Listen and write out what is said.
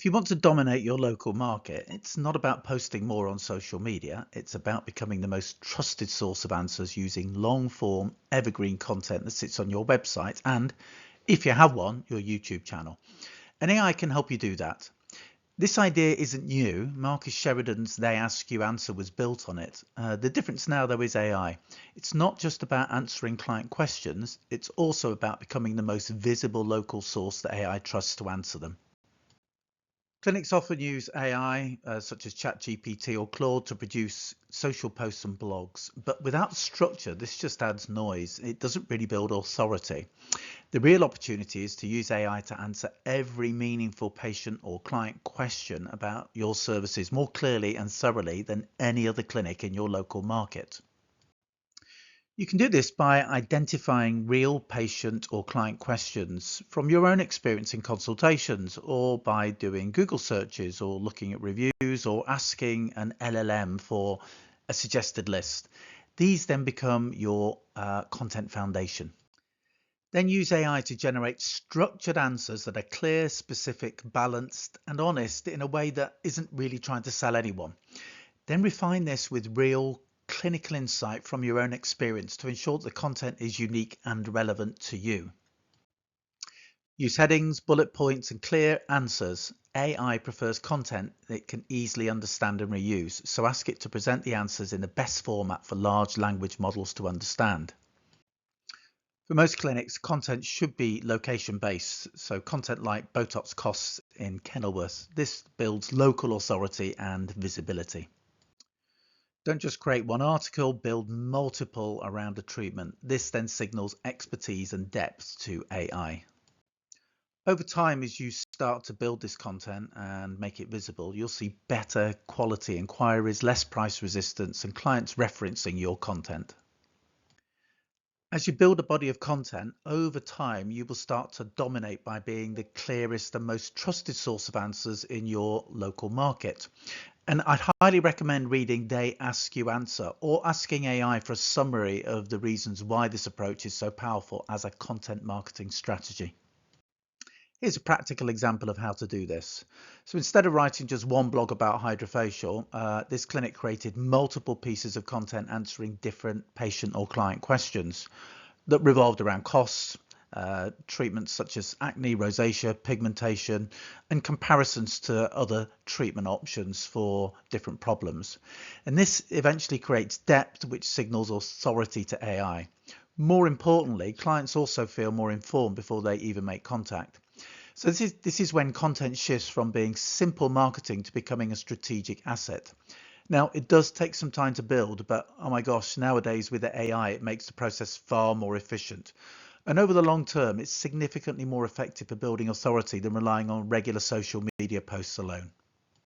If you want to dominate your local market, it's not about posting more on social media. It's about becoming the most trusted source of answers using long form, evergreen content that sits on your website and, if you have one, your YouTube channel. And AI can help you do that. This idea isn't new. Marcus Sheridan's They Ask You Answer was built on it. The difference now, though, is AI. It's not just about answering client questions, it's also about becoming the most visible local source that AI trusts to answer them. Clinics often use AI, such as ChatGPT or Claude, to produce social posts and blogs, but without structure, this just adds noise. It doesn't really build authority. The real opportunity is to use AI to answer every meaningful patient or client question about your services more clearly and thoroughly than any other clinic in your local market. You can do this by identifying real patient or client questions from your own experience in consultations, or by doing Google searches or looking at reviews or asking an LLM for a suggested list. These then become your content foundation. Then use AI to generate structured answers that are clear, specific, balanced, and honest in a way that isn't really trying to sell anyone. Then refine this with real clinical insight from your own experience to ensure that the content is unique and relevant to you. Use headings, bullet points, and clear answers. AI prefers content that it can easily understand and reuse, so ask it to present the answers in the best format for large language models to understand. For most clinics, content should be location-based, so content like Botox costs in Kenilworth. This builds local authority and visibility. Don't just create one article, build multiple around a treatment. This then signals expertise and depth to AI. Over time, as you start to build this content and make it visible, you'll see better quality inquiries, less price resistance, and clients referencing your content. As you build a body of content, over time, you will start to dominate by being the clearest and most trusted source of answers in your local market. And I'd highly recommend reading They Ask You Answer, or asking AI for a summary of the reasons why this approach is so powerful as a content marketing strategy. Here's a practical example of how to do this. So instead of writing just one blog about hydrofacial, this clinic created multiple pieces of content answering different patient or client questions that revolved around costs, treatments such as acne, rosacea, pigmentation, and comparisons to other treatment options for different problems. And this eventually creates depth, which signals authority to AI. More importantly, clients also feel more informed before they even make contact. So this is when content shifts from being simple marketing to becoming a strategic asset. Now, it does take some time to build, but oh my gosh, nowadays with the AI, it makes the process far more efficient. And over the long term, it's significantly more effective for building authority than relying on regular social media posts alone.